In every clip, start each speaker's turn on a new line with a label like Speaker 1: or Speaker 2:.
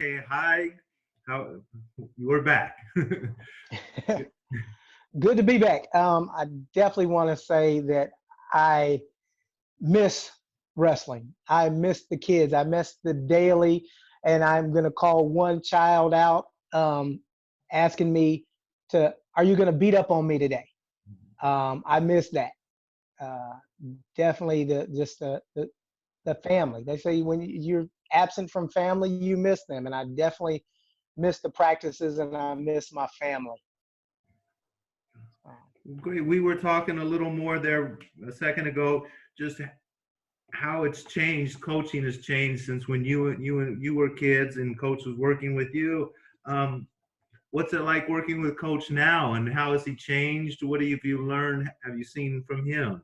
Speaker 1: Okay, hi. How you're back.
Speaker 2: Good to be back. I definitely want to say that I miss wrestling. I miss the kids. I miss the daily, and I'm going to call one child out, asking me are you going to beat up on me today? I miss that. Uh, Definitely the family. They say when you're absent from family, you miss them, and I definitely miss the practices, and I miss my family.
Speaker 1: Great. We were talking a little more there a second ago, just how it's changed. Coaching has changed since when you were kids and coach was working with you. Um, what's it like working with coach now, and how has he changed? What have you learned? Have you seen from him?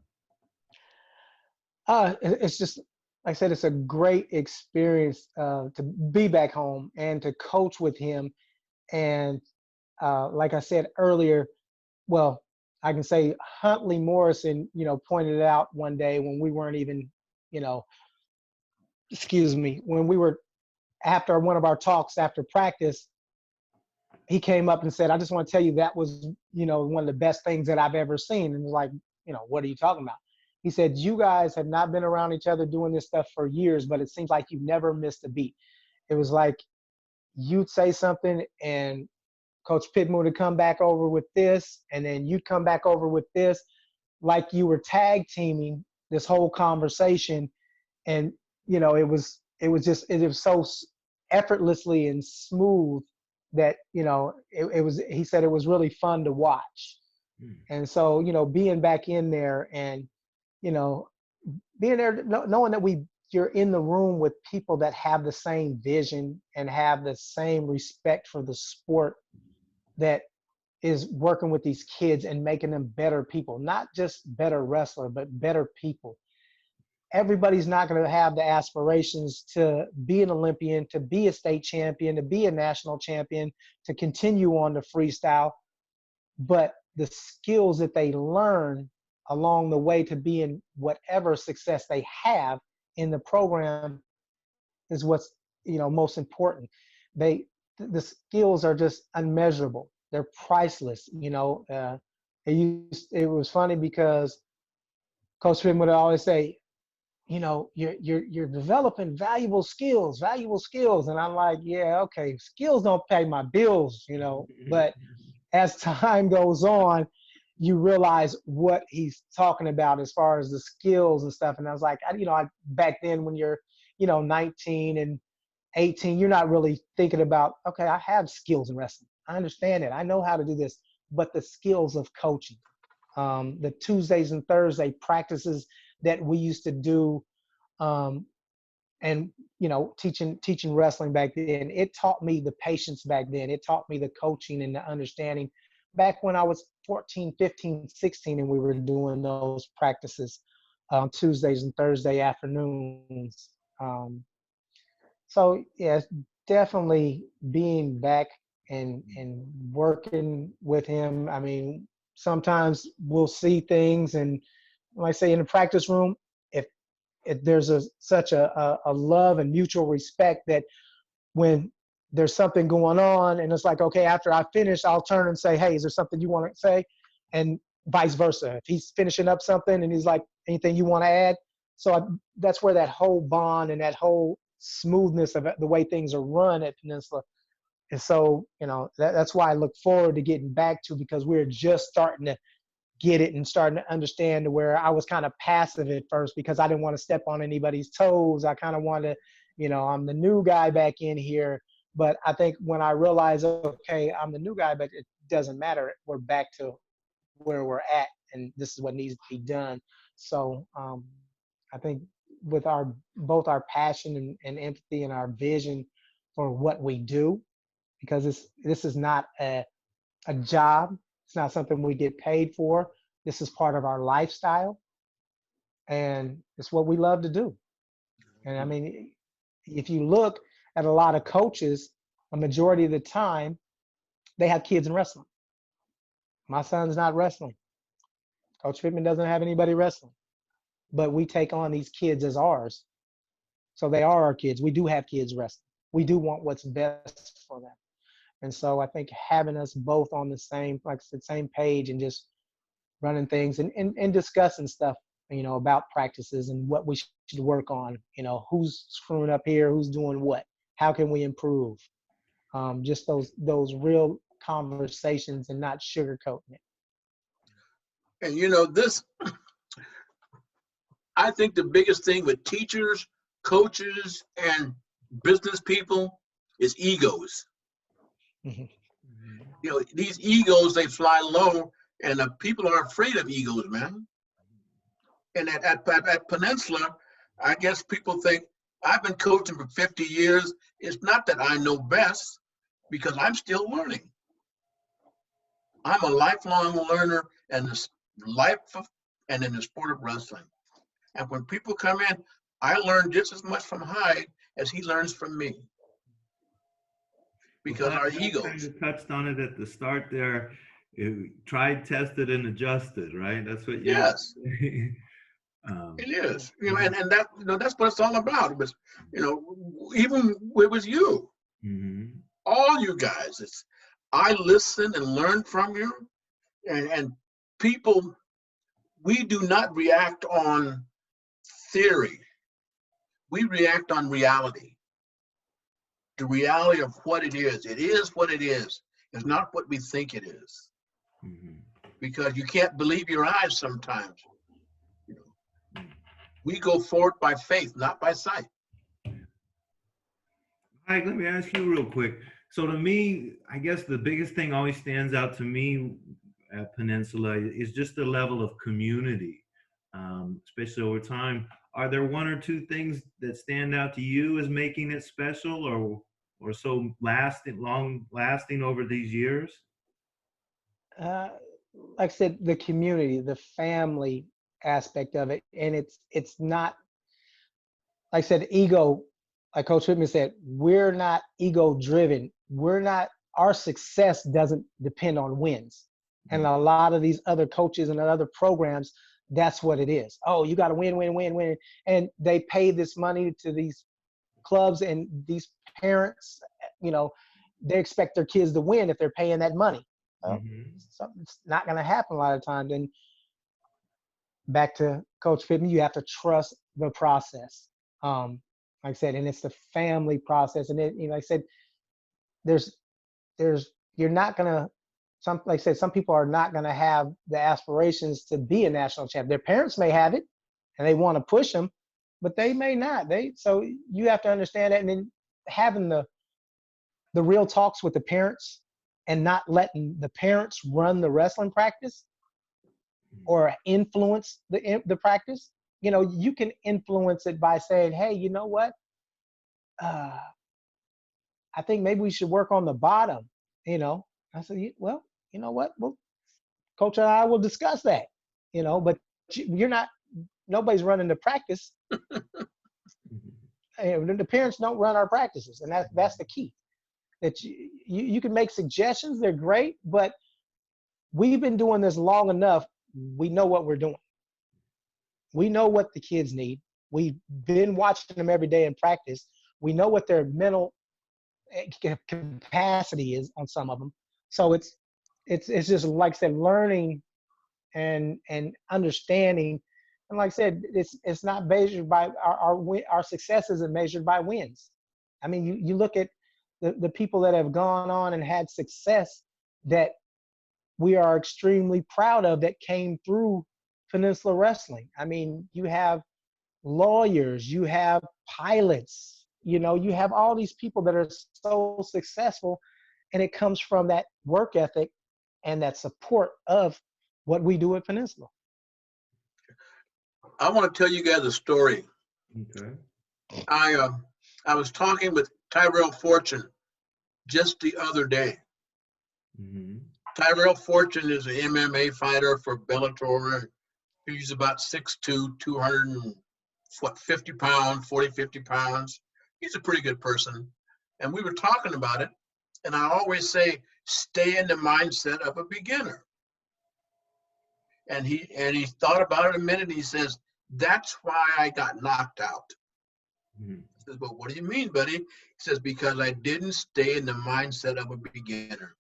Speaker 2: It's just, like I said, it's a great experience to be back home and to coach with him. And like I said earlier, well, I can say Huntley Morrison, pointed it out one day when we weren't even, you know, excuse me, when we were after one of our talks after practice, he came up and said, I just want to tell you that was, one of the best things that I've ever seen. And it was like, what are you talking about? He said, you guys have not been around each other doing this stuff for years, but it seems like you've never missed a beat. It was like you'd say something and Coach Pittman would come back over with this, and then you'd come back over with this, like you were tag teaming this whole conversation. And, it was so effortlessly and smooth that, it was, he said it was really fun to watch.
Speaker 1: Mm.
Speaker 2: And so, being back in there and, you know, being there, knowing that you're in the room with people that have the same vision and have the same respect for the sport that is working with these kids and making them better people, not just better wrestler, but better people. Everybody's not going to have the aspirations to be an Olympian, to be a state champion, to be a national champion, to continue on to freestyle, but the skills that they learn along the way to be in whatever success they have in the program is what's most important. The skills are just unmeasurable. They're priceless. It was funny because Coach Finn would always say, you're developing valuable skills. And I'm like, yeah, okay, skills don't pay my bills, but as time goes on, you realize what he's talking about as far as the skills and stuff. And I was like, back then when you're, 19 and 18, you're not really thinking about, okay, I have skills in wrestling. I understand it. I know how to do this, but the skills of coaching, the Tuesdays and Thursday practices that we used to do, um, and teaching wrestling back then, it taught me the patience back then. It taught me the coaching and the understanding back when I was 14, 15, 16, and we were doing those practices Tuesdays and Thursday afternoons. So yeah, definitely being back and working with him. I mean, sometimes we'll see things, and like I say, in the practice room, if there's such a love and mutual respect that when there's something going on and it's like, okay, after I finish, I'll turn and say, hey, is there something you want to say? And vice versa. If he's finishing up something and he's like, anything you want to add? So that's where that whole bond and that whole smoothness of the way things are run at Peninsula. And so, that's why I look forward to getting back to, because we're just starting to get it and starting to understand, to where I was kind of passive at first because I didn't want to step on anybody's toes. I kind of wanted to, I'm the new guy back in here. But I think when I realized, okay, I'm the new guy, but it doesn't matter. We're back to where we're at, and this is what needs to be done. So I think with both our passion and empathy and our vision for what we do, because this is not a job. It's not something we get paid for. This is part of our lifestyle, and it's what we love to do. And I mean, if you look at a lot of coaches, a majority of the time, they have kids in wrestling. My son's not wrestling. Coach Pittman doesn't have anybody wrestling, but we take on these kids as ours. So they are our kids. We do have kids wrestling. we do want what's best for them. And so I think having us both on the same, like I said, same page and just running things and discussing stuff, about practices and what we should work on, who's screwing up here, who's doing what, how can we improve? Just those real conversations and not sugarcoating it.
Speaker 3: And this, I think the biggest thing with teachers, coaches, and business people is egos.
Speaker 2: Mhm.
Speaker 3: These egos, they fly low, and people are afraid of egos, man. And at Peninsula, I guess people think I've been coaching for 50 years. It's not that I know best, because I'm still learning. I'm a lifelong learner in this life and in the sport of wrestling. And when people come in, I learn just as much from Hyde as he learns from me. Because
Speaker 1: Well,
Speaker 3: our
Speaker 1: that
Speaker 3: egos.
Speaker 1: kind of touched on it at the start there. Tried, tested, and adjusted, right? That's what you.
Speaker 3: Yes.
Speaker 1: um,
Speaker 3: It is, and that, that's what it's all about. It was, even it was you, all you guys. I listen and learn from you, and people. We do not react on theory. We react on reality. The reality of what it is. It is what it is. It's not what we think it is. Because you can't believe your eyes sometimes. We go forward by faith, not by sight.
Speaker 1: Mike, let me ask you real quick. So to me, I guess the biggest thing always stands out to me at Peninsula is just the level of community, especially over time. Are there one or two things that stand out to you as making it special, or so long lasting over these years?
Speaker 2: Like I said, the community, the family aspect of it, and it's not, like I said, ego. Like Coach Whitman said, we're not ego driven. Our success doesn't depend on wins. And a lot of these other coaches and other programs, that's what it is. Oh, you got to win, win, win, win. And they pay this money to these clubs, and these parents, they expect their kids to win if they're paying that money. Well, something's not going to happen a lot of times. And back to Coach Pittman, you have to trust the process. Like I said, and it's the family process. And like I said, you're not gonna, like I said, some people are not gonna have the aspirations to be a national champ. Their parents may have it, and they want to push them, but they may not. So you have to understand that, and then having the real talks with the parents, and not letting the parents run the wrestling practice or influence the practice. You can influence it by saying, hey, you know what? I think maybe we should work on the bottom. I said, well, you know what? Well, Coach and I will discuss that, but nobody's running the practice. And the parents don't run our practices. And that's the key. That you can make suggestions. They're great, but we've been doing this long enough. We know what we're doing. We know what the kids need. We've been watching them every day in practice. We know what their mental capacity is on some of them. So it's just, like I said, learning and understanding. And like I said, it's not measured by our success isn't measured by wins. I mean, you look at the people that have gone on and had success that we are extremely proud of, that came through Peninsula Wrestling. I mean, you have lawyers, you have pilots, you have all these people that are so successful, and it comes from that work ethic and that support of what we do at Peninsula.
Speaker 3: I want to tell you guys a story.
Speaker 1: Okay.
Speaker 3: I was talking with Tyrell Fortune just the other day. Tyrell Fortune is an MMA fighter for Bellator. He's about 6'2", 250 pounds, 40, 50 pounds. He's a pretty good person. And we were talking about it. And I always say, stay in the mindset of a beginner. And he thought about it a minute. And he says, that's why I got knocked out. says, "But what do you mean, buddy?" He says, "Because I didn't stay in the mindset of a beginner.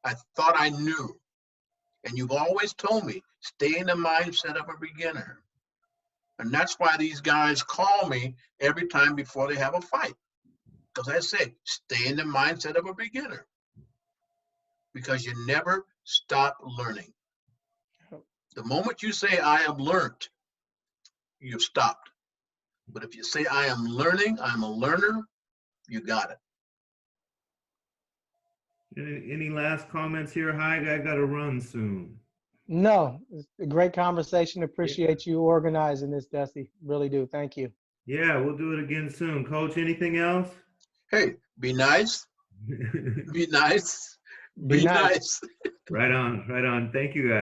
Speaker 3: I thought I knew. And you've always told me, stay in the mindset of a beginner. And that's why these guys call me every time before they have a fight. Because I say, stay in the mindset of a beginner. Because you never stop learning. The moment you say, I have learned, you've stopped. But if you say, I am learning, I'm a learner, you got it.
Speaker 1: Any last comments here, Haig? I got to run soon.
Speaker 2: No, it's a great conversation. Appreciate you organizing this, Dusty. Really do. Thank you.
Speaker 1: Yeah, we'll do it again soon. Coach, anything else?
Speaker 3: Hey, be nice, be nice,
Speaker 2: Be
Speaker 3: be
Speaker 2: nice.
Speaker 3: nice.
Speaker 1: Right on, right on. Thank you, guys.